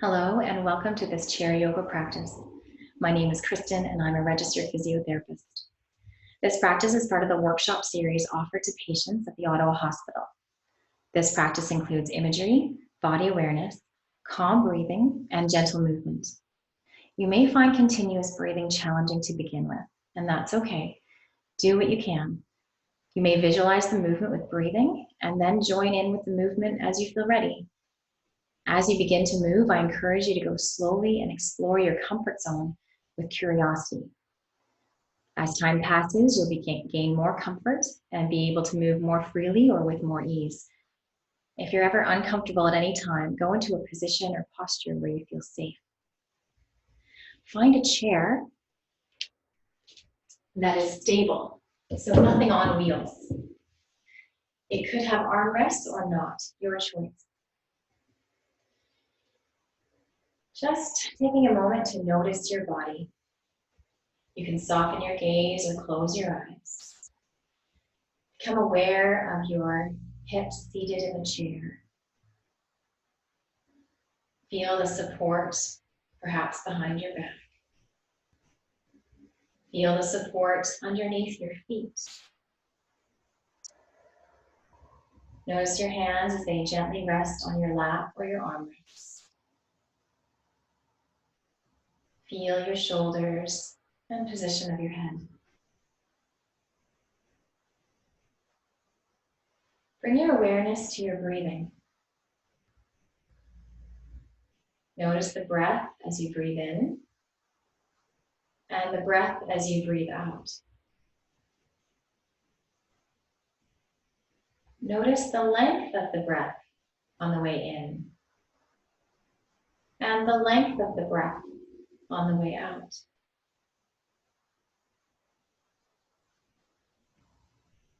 Hello and welcome to this chair yoga practice. My name is Kristen and I'm a registered physiotherapist. This practice is part of the workshop series offered to patients at the Ottawa Hospital. This practice includes imagery, body awareness, calm breathing, and gentle movement. You may find continuous breathing challenging to begin with, and that's okay. Do what you can. You may visualize the movement with breathing and then join in with the movement as you feel ready. As you begin to move, I encourage you to go slowly and explore your comfort zone with curiosity. As time passes, you'll gain more comfort and be able to move more freely or with more ease. If you're ever uncomfortable at any time, go into a position or posture where you feel safe. Find a chair that is stable, so nothing on wheels. It could have armrests or not, your choice. Just taking a moment to notice your body. You can soften your gaze or close your eyes. Become aware of your hips seated in the chair. Feel the support, perhaps behind your back. Feel the support underneath your feet. Notice your hands as they gently rest on your lap or your armrests. Feel your shoulders and position of your head. Bring your awareness to your breathing. Notice the breath as you breathe in and the breath as you breathe out. Notice the length of the breath on the way in and the length of the breath on the way out.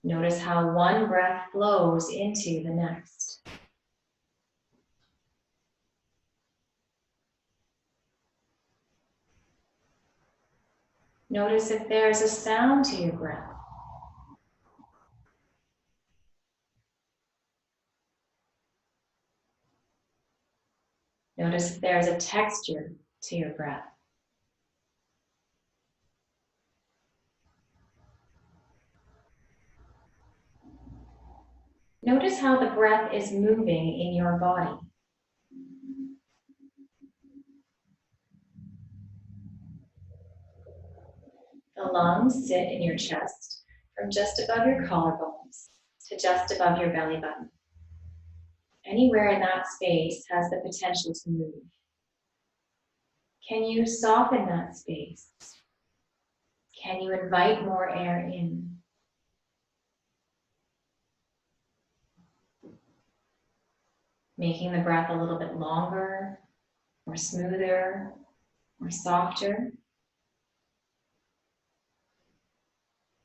Notice how one breath flows into the next. Notice if there's a sound to your breath. Notice if there's a texture to your breath. Notice how the breath is moving in your body. The lungs sit in your chest from just above your collarbones to just above your belly button. Anywhere in that space has the potential to move. Can you soften that space? Can you invite more air in? Making the breath a little bit longer, or smoother, or softer.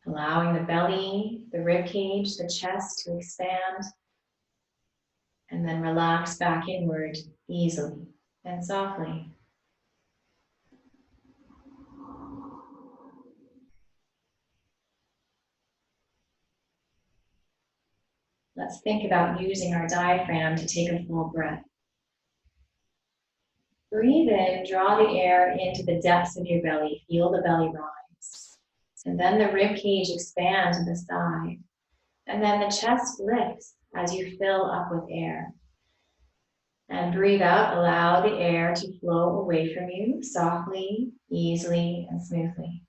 Allowing the belly, the rib cage, the chest to expand, and then relax back inward easily and softly. Let's think about using our diaphragm to take a full breath. Breathe in, draw the air into the depths of your belly. Feel the belly rise. And then the rib cage expands to the side. And then the chest lifts as you fill up with air. And breathe out, allow the air to flow away from you softly, easily, and smoothly.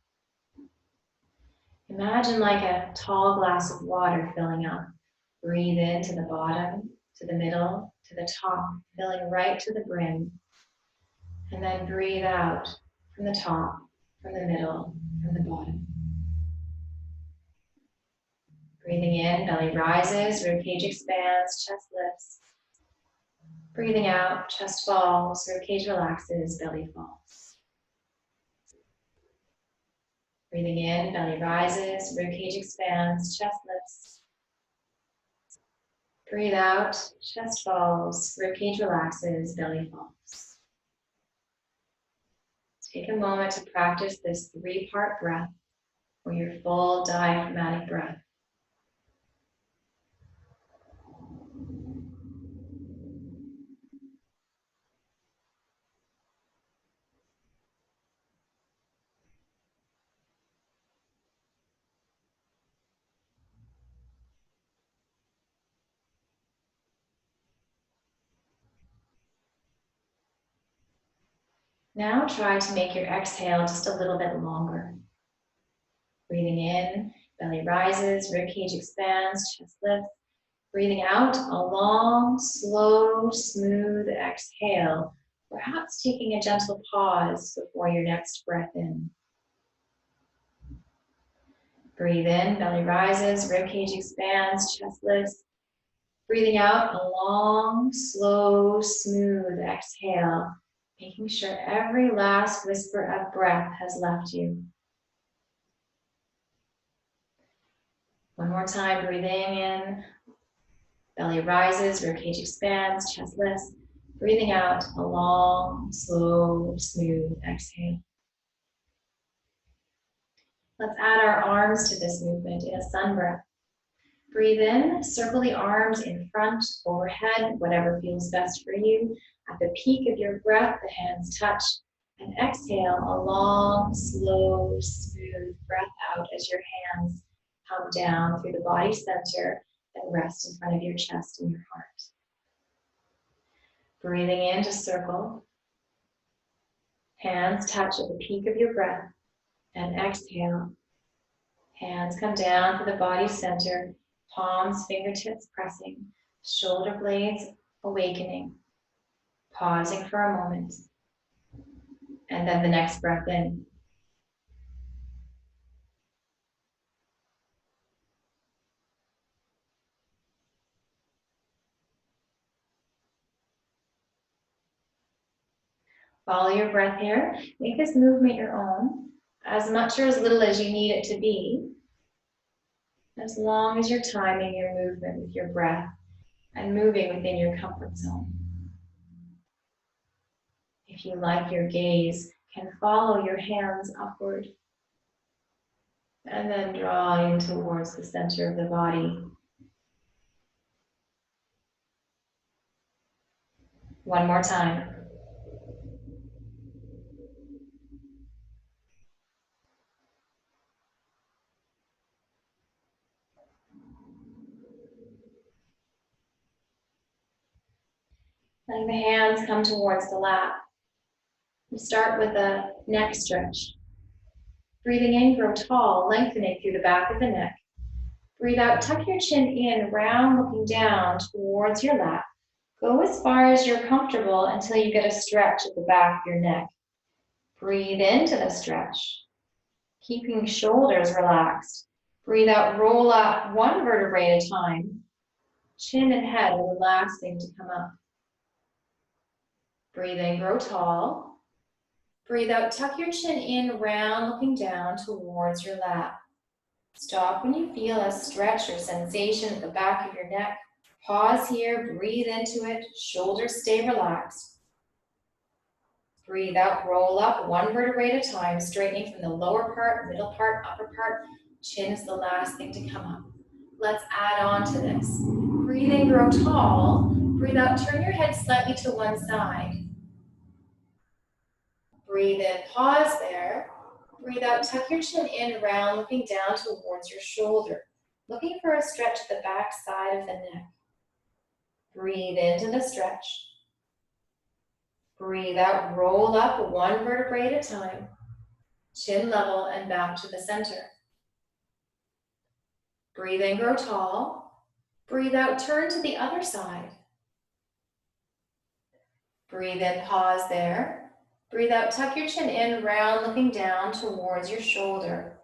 Imagine like a tall glass of water filling up. Breathe in to the bottom, to the middle, to the top, filling right to the brim. And then breathe out from the top, from the middle, from the bottom. Breathing in, belly rises, ribcage expands, chest lifts. Breathing out, chest falls, ribcage relaxes, belly falls. Breathing in, belly rises, ribcage expands, chest lifts. Breathe out, chest falls, ribcage relaxes, belly falls. Take a moment to practice this 3-part breath or your full diaphragmatic breath. Now try to make your exhale just a little bit longer. Breathing in, belly rises, ribcage expands, chest lifts. Breathing out, a long, slow, smooth exhale, perhaps taking a gentle pause before your next breath in. Breathe in, belly rises, ribcage expands, chest lifts. Breathing out, a long, slow, smooth exhale, making sure every last whisper of breath has left you. One more time, breathing in, belly rises, ribcage expands, chest lifts. Breathing out, a long, slow, smooth exhale. Let's add our arms to this movement in a sun breath. Breathe in, circle the arms in front, overhead, whatever feels best for you. At the peak of your breath, the hands touch. And exhale, a long, slow, smooth breath out as your hands come down through the body center and rest in front of your chest and your heart. Breathing in to circle. Hands touch at the peak of your breath. And exhale. Hands come down to the body center. Palms, fingertips pressing, shoulder blades awakening, pausing for a moment, and then the next breath in. Follow your breath here. Make this movement your own, as much or as little as you need it to be, as long as you're timing your movement with your breath and moving within your comfort zone. If you like, your gaze can follow your hands upward and then draw in towards the center of the body. One more time. Letting the hands come towards the lap. We start with a neck stretch. Breathing in, grow tall, lengthening through the back of the neck. Breathe out, tuck your chin in, round, looking down towards your lap. Go as far as you're comfortable until you get a stretch at the back of your neck. Breathe into the stretch, keeping shoulders relaxed. Breathe out, roll up one vertebrae at a time. Chin and head are the last thing to come up. Breathe in, grow tall. Breathe out, tuck your chin in, round, looking down towards your lap. Stop when you feel a stretch or sensation at the back of your neck. Pause here, breathe into it, shoulders stay relaxed. Breathe out, roll up one vertebrae at a time, straightening from the lower part, middle part, upper part. Chin is the last thing to come up. Let's add on to this. Breathe in, grow tall. Breathe out, turn your head slightly to one side. Breathe in, pause there. Breathe out, tuck your chin in, round, looking down towards your shoulder. Looking for a stretch at the back side of the neck. Breathe into the stretch. Breathe out, roll up one vertebrae at a time. Chin level and back to the center. Breathe in, grow tall. Breathe out, turn to the other side. Breathe in, pause there. Breathe out, tuck your chin in, round, looking down towards your shoulder.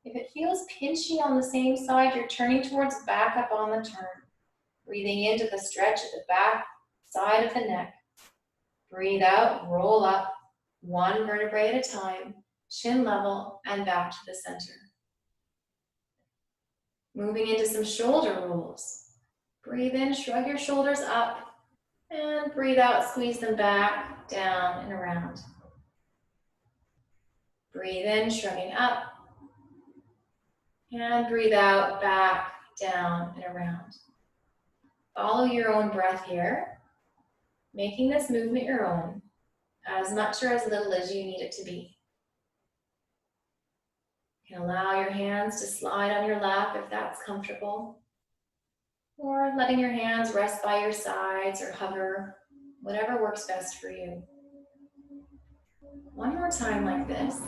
If it feels pinchy on the same side, you're turning towards back up on the turn. Breathing into the stretch at the back side of the neck. Breathe out, roll up, one vertebrae at a time, chin level and back to the center. Moving into some shoulder rolls. Breathe in, shrug your shoulders up, and breathe out, squeeze them back, down, and around. Breathe in, shrugging up, and breathe out, back, down, and around. Follow your own breath here, making this movement your own, as much or as little as you need it to be. You can allow your hands to slide on your lap if that's comfortable, or letting your hands rest by your sides or hover, whatever works best for you. One more time like this.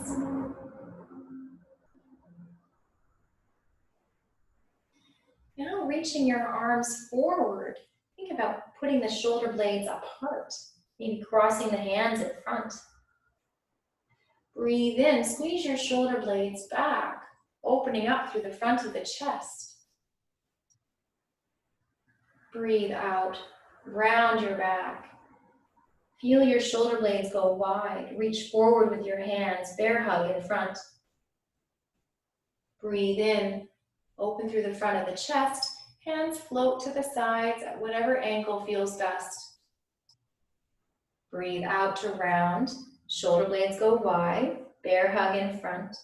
Now reaching your arms forward. Think about putting the shoulder blades apart, maybe crossing the hands in front. Breathe in, squeeze your shoulder blades back, opening up through the front of the chest. Breathe out, round your back. Feel your shoulder blades go wide. Reach forward with your hands, bear hug in front. Breathe in, open through the front of the chest. Hands float to the sides at whatever angle feels best. Breathe out to round. Shoulder blades go wide. Bear hug in front.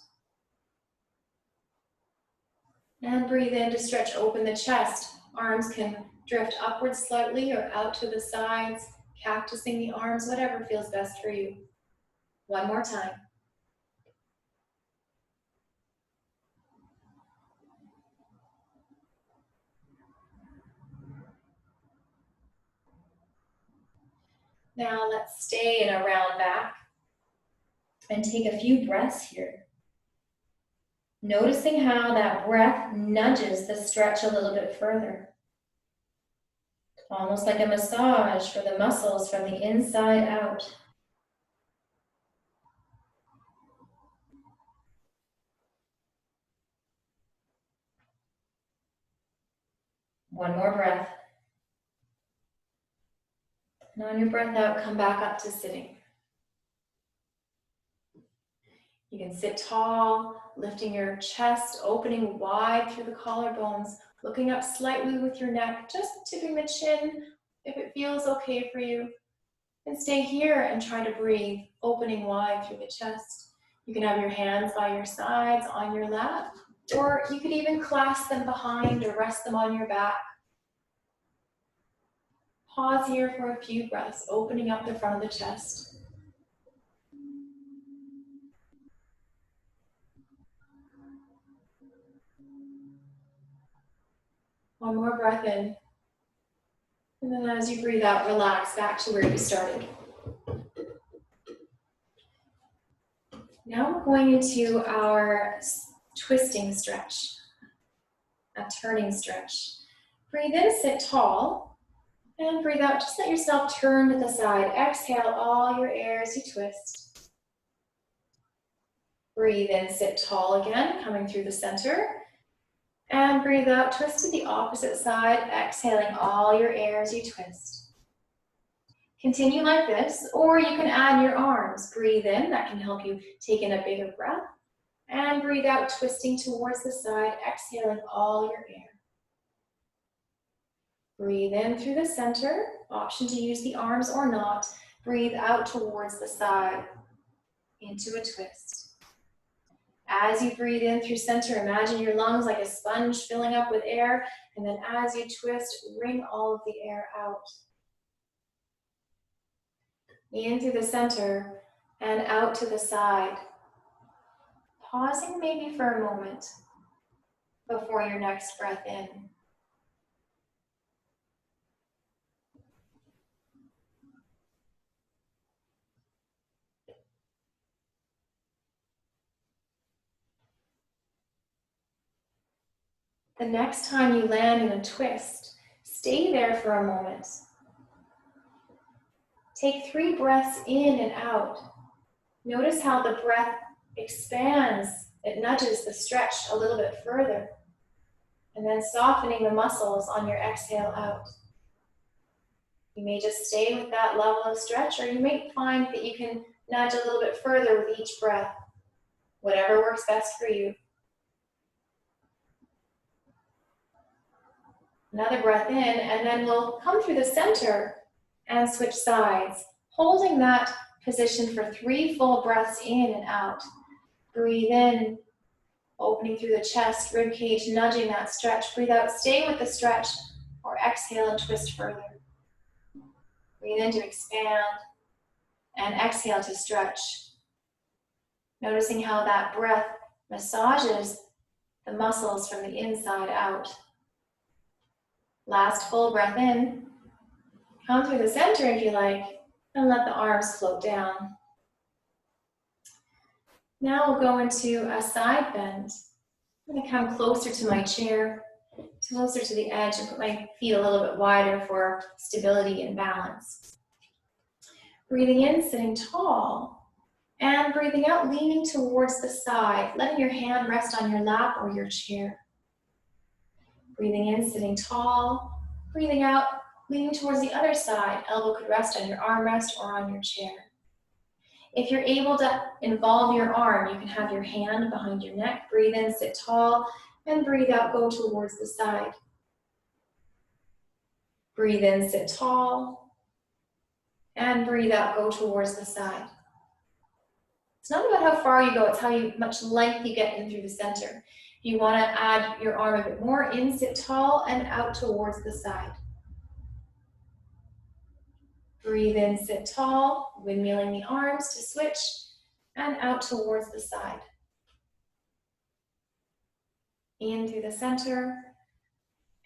And breathe in to stretch open the chest. Arms can drift upwards slightly or out to the sides, cactusing the arms, whatever feels best for you. One more time. Now let's stay in a round back and take a few breaths here. Noticing how that breath nudges the stretch a little bit further. Almost like a massage for the muscles from the inside out. One more breath. And on your breath out, come back up to sitting. You can sit tall, lifting your chest, opening wide through the collarbones, looking up slightly with your neck, just tipping the chin if it feels okay for you. And stay here and try to breathe, opening wide through the chest. You can have your hands by your sides on your lap, or you could even clasp them behind or rest them on your back. Pause here for a few breaths, opening up the front of the chest. One more breath in. And then as you breathe out, relax back to where you started. Now we're going into our twisting stretch, a turning stretch. Breathe in, sit tall, and breathe out. Just let yourself turn to the side. Exhale all your air as you twist. Breathe in, sit tall again, coming through the center. And breathe out, twist to the opposite side, exhaling all your air as you twist. Continue like this, or you can add your arms. Breathe in, that can help you take in a bigger breath. And breathe out, twisting towards the side, exhaling all your air. Breathe in through the center, option to use the arms or not. Breathe out towards the side, into a twist. As you breathe in through center, imagine your lungs like a sponge filling up with air, and then as you twist, wring all of the air out. In through the center and out to the side. Pausing maybe for a moment before your next breath in. The next time you land in a twist, stay there for a moment. Take 3 breaths in and out. Notice how the breath expands. It nudges the stretch a little bit further. And then softening the muscles on your exhale out. You may just stay with that level of stretch, or you may find that you can nudge a little bit further with each breath. Whatever works best for you. Another breath in, and then we'll come through the center and switch sides, holding that position for 3 full breaths in and out. Breathe in, opening through the chest, rib cage, nudging that stretch. Breathe out, stay with the stretch, or exhale and twist further. Breathe in to expand, and exhale to stretch. Noticing how that breath massages the muscles from the inside out. Last full breath in. Come through the center if you like, and let the arms float down. Now we'll go into a side bend. I'm going to come closer to my chair, closer to the edge, and put my feet a little bit wider for stability and balance. Breathing in, sitting tall, and breathing out, leaning towards the side, letting your hand rest on your lap or your chair. Breathing in, sitting tall, breathing out, leaning towards the other side. Elbow could rest on your armrest or on your chair. If you're able to involve your arm, you can have your hand behind your neck. Breathe in, sit tall, and breathe out, go towards the side. Breathe in, sit tall, and breathe out, go towards the side. It's not about how far you go, it's how much length you get in through the center. If you want to add your arm a bit more, in, sit tall, and out towards the side. Breathe in, sit tall, windmilling the arms to switch, and out towards the side. In through the center,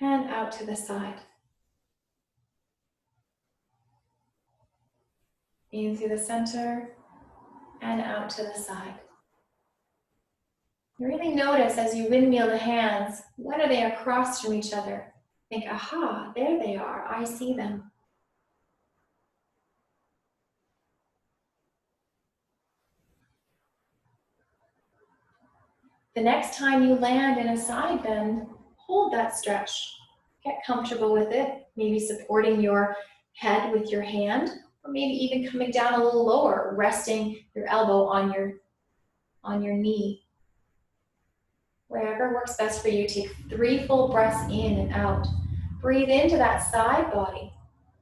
and out to the side. In through the center, and out to the side. Really notice as you windmill the hands, when are they across from each other? Think, aha, there they are, I see them. The next time you land in a side bend, hold that stretch. Get comfortable with it, maybe supporting your head with your hand, or maybe even coming down a little lower, resting your elbow on your knee. Wherever works best for you, take 3 full breaths in and out. Breathe into that side body.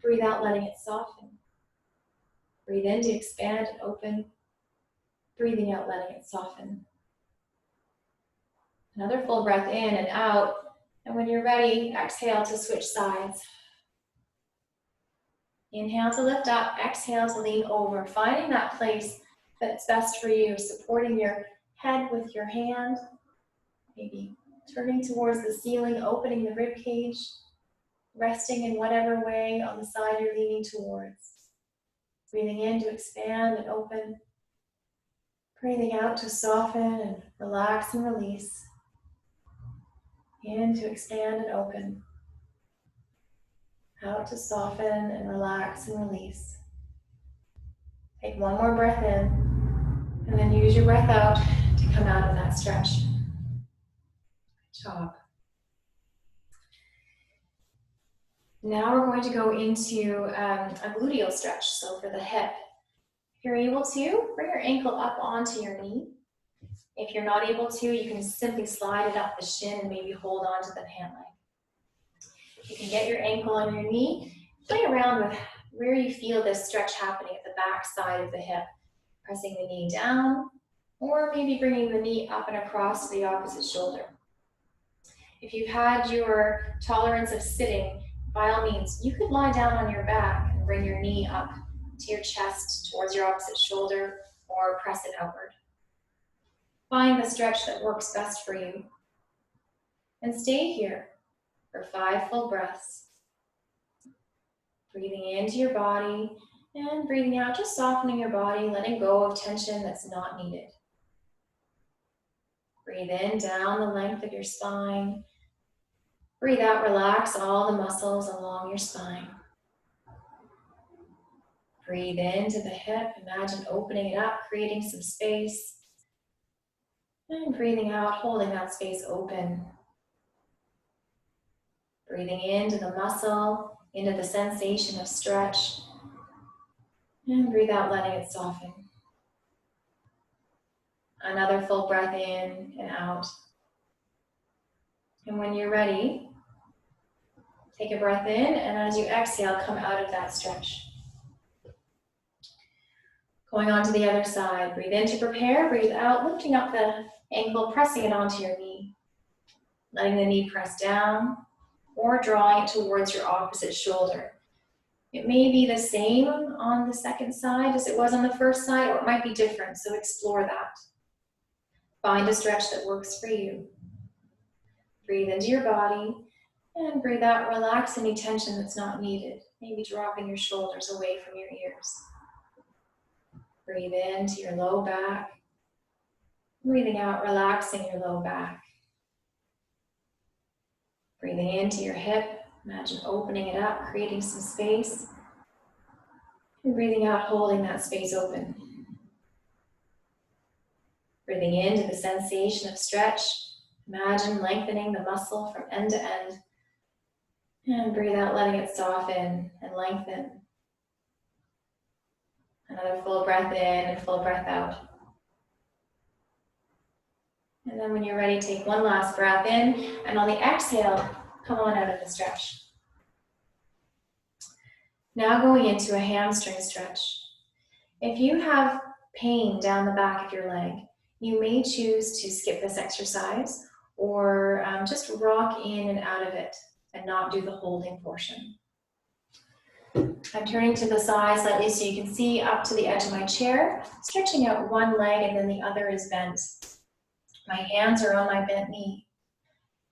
Breathe out, letting it soften. Breathe in to expand and open. Breathing out, letting it soften. Another full breath in and out. And when you're ready, exhale to switch sides. Inhale to lift up, exhale to lean over, finding that place that's best for you, supporting your head with your hand, maybe turning towards the ceiling, opening the rib cage, resting in whatever way on the side you're leaning towards. Breathing in to expand and open, breathing out to soften and relax and release. In to expand and open. Out to soften and relax and release. Take 1 more breath in, and then use your breath out to come out of that stretch. Good job. Now we're going to go into a gluteal stretch, so for the hip. If you're able to, bring your ankle up onto your knee. If you're not able to, you can simply slide it up the shin and maybe hold on to the pant leg. You can get your ankle on your knee, play around with where you feel this stretch happening at the back side of the hip. Pressing the knee down, or maybe bringing the knee up and across the opposite shoulder. If you've had your tolerance of sitting, by all means, you could lie down on your back and bring your knee up to your chest towards your opposite shoulder, or press it outward. Find the stretch that works best for you. And stay here for 5 full breaths. Breathing into your body and breathing out, just softening your body, letting go of tension that's not needed. Breathe in down the length of your spine. Breathe out, relax all the muscles along your spine. Breathe into the hip, imagine opening it up, creating some space. And breathing out, holding that space open. Breathing into the muscle, into the sensation of stretch. And breathe out, letting it soften. Another full breath in and out. And when you're ready, take a breath in, and as you exhale, come out of that stretch. Going on to the other side. Breathe in to prepare, breathe out, lifting up the ankle, pressing it onto your knee. Letting the knee press down, or drawing it towards your opposite shoulder. It may be the same on the second side as it was on the first side, or it might be different, so explore that. Find a stretch that works for you. Breathe into your body, and breathe out, relax any tension that's not needed. Maybe dropping your shoulders away from your ears. Breathe into your low back. Breathing out, relaxing your low back. Breathing into your hip, imagine opening it up, creating some space. And breathing out, holding that space open. Breathing into the sensation of stretch. Imagine lengthening the muscle from end to end. And breathe out, letting it soften and lengthen. Another full breath in and full breath out. And then when you're ready, take one last breath in, and on the exhale, come on out of the stretch. Now going into a hamstring stretch. If you have pain down the back of your leg, you may choose to skip this exercise or just rock in and out of it and not do the holding portion. I'm turning to the side slightly so you can see up to the edge of my chair, stretching out one leg and then the other is bent. My hands are on my bent knee.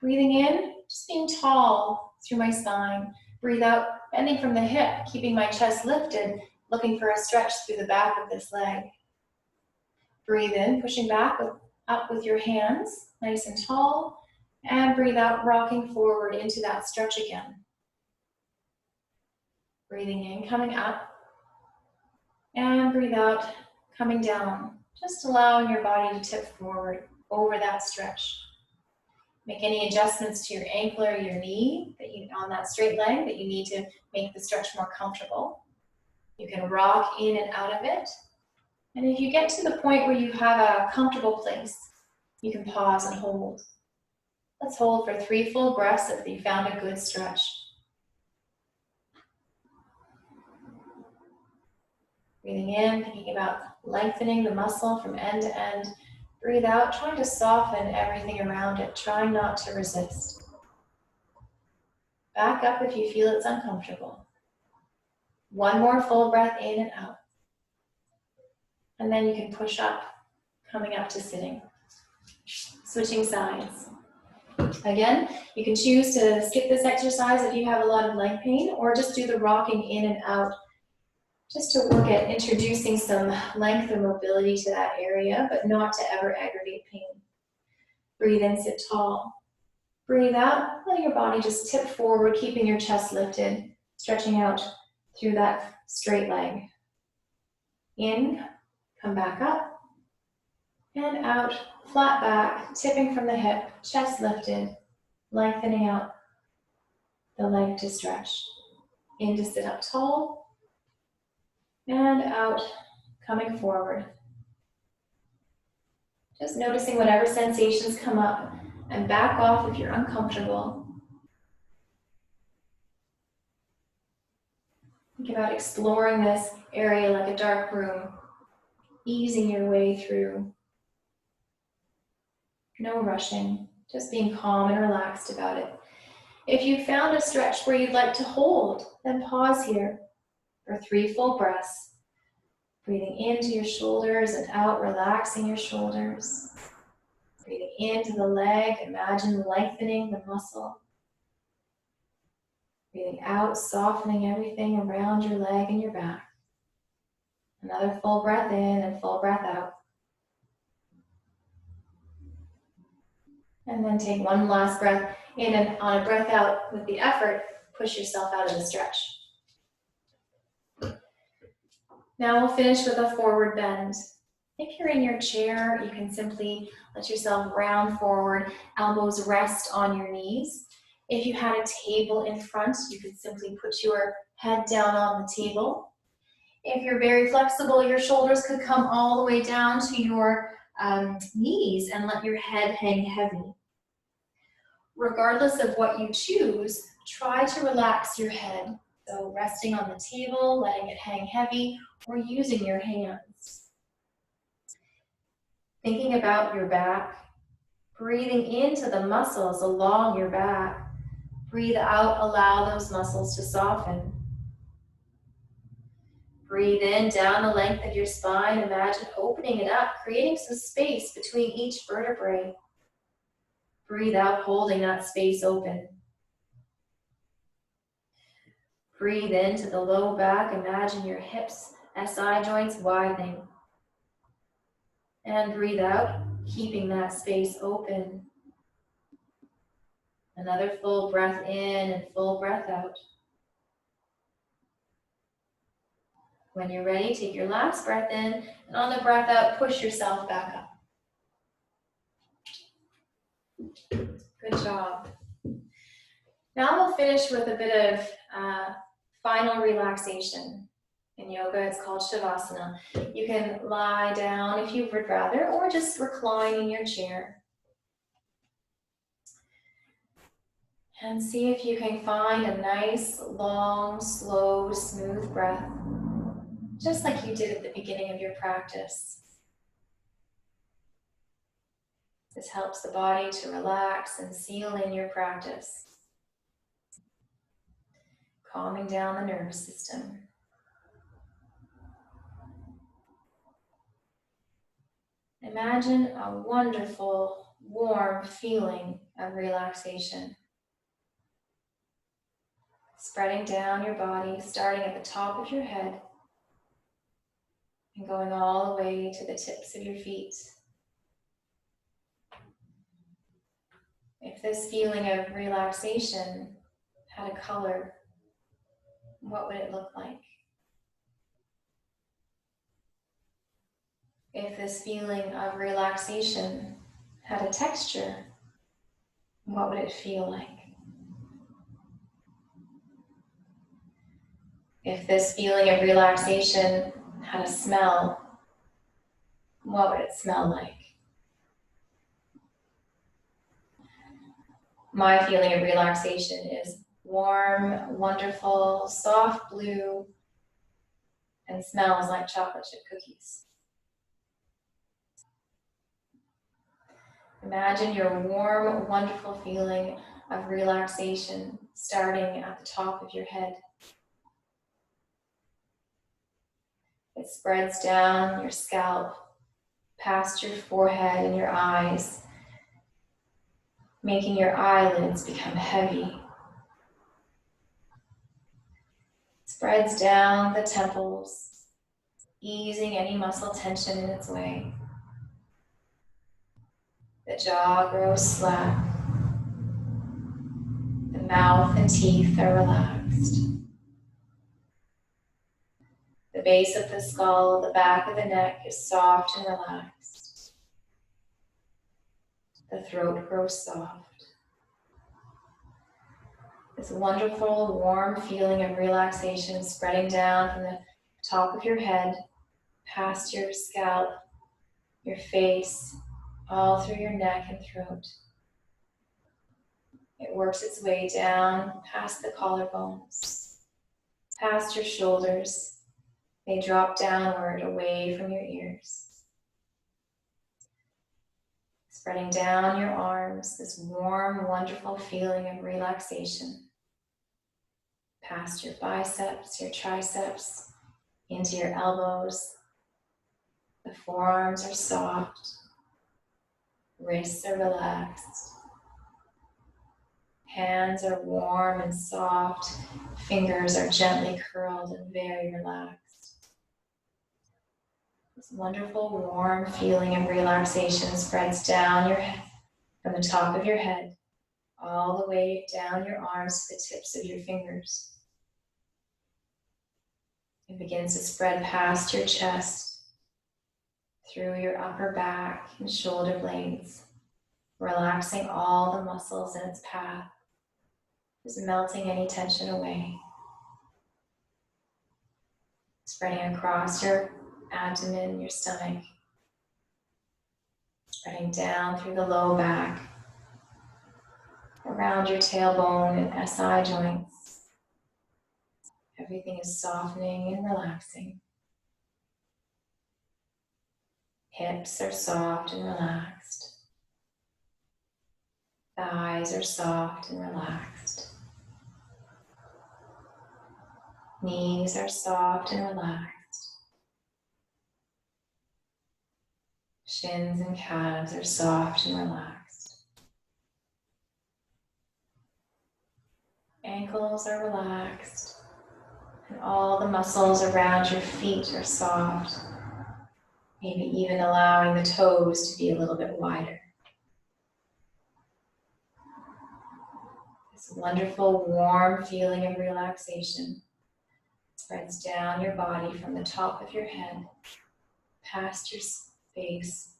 Breathing in, just being tall through my spine. Breathe out, bending from the hip, keeping my chest lifted, looking for a stretch through the back of this leg. Breathe in, pushing back up with your hands, nice and tall. And breathe out, rocking forward into that stretch again. Breathing in, coming up. And breathe out, coming down. Just allowing your body to tip forward over that stretch. Make any adjustments to your ankle or your knee on that straight leg that you need to make the stretch more comfortable. You can rock in and out of it. And if you get to the point where you have a comfortable place, you can pause and hold. Let's hold for 3 full breaths if you found a good stretch. Breathing in, thinking about lengthening the muscle from end to end. Breathe out, trying to soften everything around it, trying not to resist. Back up if you feel it's uncomfortable. One more full breath in and out. And then you can push up, coming up to sitting. Switching sides. Again, you can choose to skip this exercise if you have a lot of leg pain, or just do the rocking in and out, just to work at introducing some length and mobility to that area, but not to ever aggravate pain. Breathe in, sit tall. Breathe out, let your body just tip forward, keeping your chest lifted, stretching out through that straight leg. In, come back up, and out, flat back, tipping from the hip, chest lifted, lengthening out the leg to stretch. In to sit up tall, and out, coming forward. Just noticing whatever sensations come up, and back off if you're uncomfortable. Think about exploring this area like a dark room, easing your way through. No rushing, just being calm and relaxed about it. If you found a stretch where you'd like to hold, then pause here for 3 full breaths. Breathing into your shoulders and out, relaxing your shoulders. Breathing into the leg, imagine lengthening the muscle. Breathing out, softening everything around your leg and your back. Another full breath in and full breath out. And then take one last breath in, and on a breath out with the effort, push yourself out of the stretch. Now we'll finish with a forward bend. If you're in your chair, you can simply let yourself round forward, elbows rest on your knees. If you had a table in front, you could simply put your head down on the table. If you're very flexible, your shoulders could come all the way down to your knees and let your head hang heavy. Regardless of what you choose, try to relax your head. So resting on the table, letting it hang heavy, or using your hands. Thinking about your back, breathing into the muscles along your back. Breathe out, allow those muscles to soften. Breathe in, down the length of your spine. Imagine opening it up, creating some space between each vertebrae. Breathe out, holding that space open. Breathe into the low back. Imagine your hips, SI joints widening. And breathe out, keeping that space open. Another full breath in and full breath out. When you're ready, take your last breath in, and on the breath out, push yourself back up. Good job. Now we'll finish with a bit of final relaxation. In yoga, it's called Savasana. You can lie down if you would rather, or just recline in your chair. And see if you can find a nice, long, slow, smooth breath, just like you did at the beginning of your practice. This helps the body to relax and seal in your practice, calming down the nervous system. Imagine a wonderful, warm feeling of relaxation, spreading down your body, starting at the top of your head and going all the way to the tips of your feet. If this feeling of relaxation had a color, what would it look like? If this feeling of relaxation had a texture, what would it feel like? If this feeling of relaxation had a smell, what would it smell like? My feeling of relaxation is warm, wonderful, soft blue, and smells like chocolate chip cookies. Imagine your warm, wonderful feeling of relaxation starting at the top of your head. It spreads down your scalp, past your forehead and your eyes, making your eyelids become heavy. Spreads down the temples, easing any muscle tension in its way. The jaw grows slack. The mouth and teeth are relaxed. The base of the skull, the back of the neck is soft and relaxed. The throat grows soft. This wonderful, warm feeling of relaxation spreading down from the top of your head, past your scalp, your face, all through your neck and throat. It works its way down past the collarbones, past your shoulders. They drop downward away from your ears. Spreading down your arms, this warm, wonderful feeling of relaxation. Past your biceps, your triceps, into your elbows. The forearms are soft. Wrists are relaxed. Hands are warm and soft. Fingers are gently curled and very relaxed. This wonderful, warm feeling of relaxation spreads down your head, from the top of your head, all the way down your arms to the tips of your fingers. It begins to spread past your chest, through your upper back and shoulder blades, relaxing all the muscles in its path, just melting any tension away. Spreading across your abdomen, your stomach, spreading down through the low back, around your tailbone and SI joints. Everything is softening and relaxing. Hips are soft and relaxed. Thighs are soft and relaxed. Knees are soft and relaxed. Shins and calves are soft and relaxed. Ankles are relaxed. And all the muscles around your feet are soft. Maybe even allowing the toes to be a little bit wider. This wonderful, warm feeling of relaxation spreads down your body from the top of your head, past your face,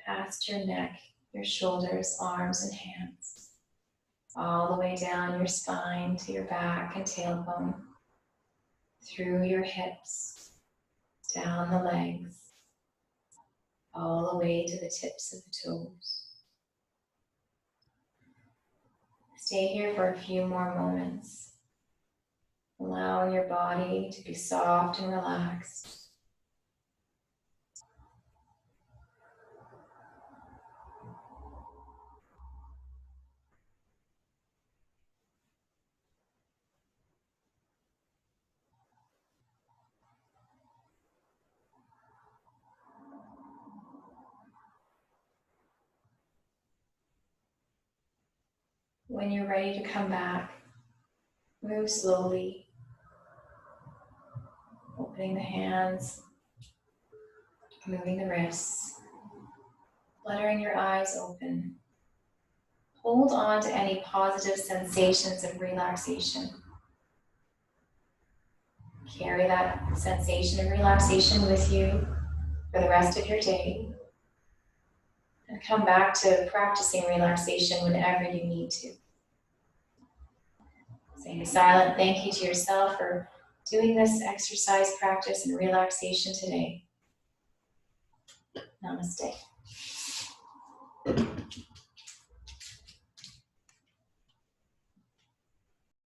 past your neck, your shoulders, arms, and hands, all the way down your spine to your back and tailbone, through your hips, down the legs, all the way to the tips of the toes. Stay here for a few more moments, allowing your body to be soft and relaxed. When you're ready to come back, move slowly, opening the hands, moving the wrists, fluttering your eyes open. Hold on to any positive sensations of relaxation. Carry that sensation of relaxation with you for the rest of your day. And come back to practicing relaxation whenever you need to. Saying a silent thank you to yourself for doing this exercise practice and relaxation today. Namaste.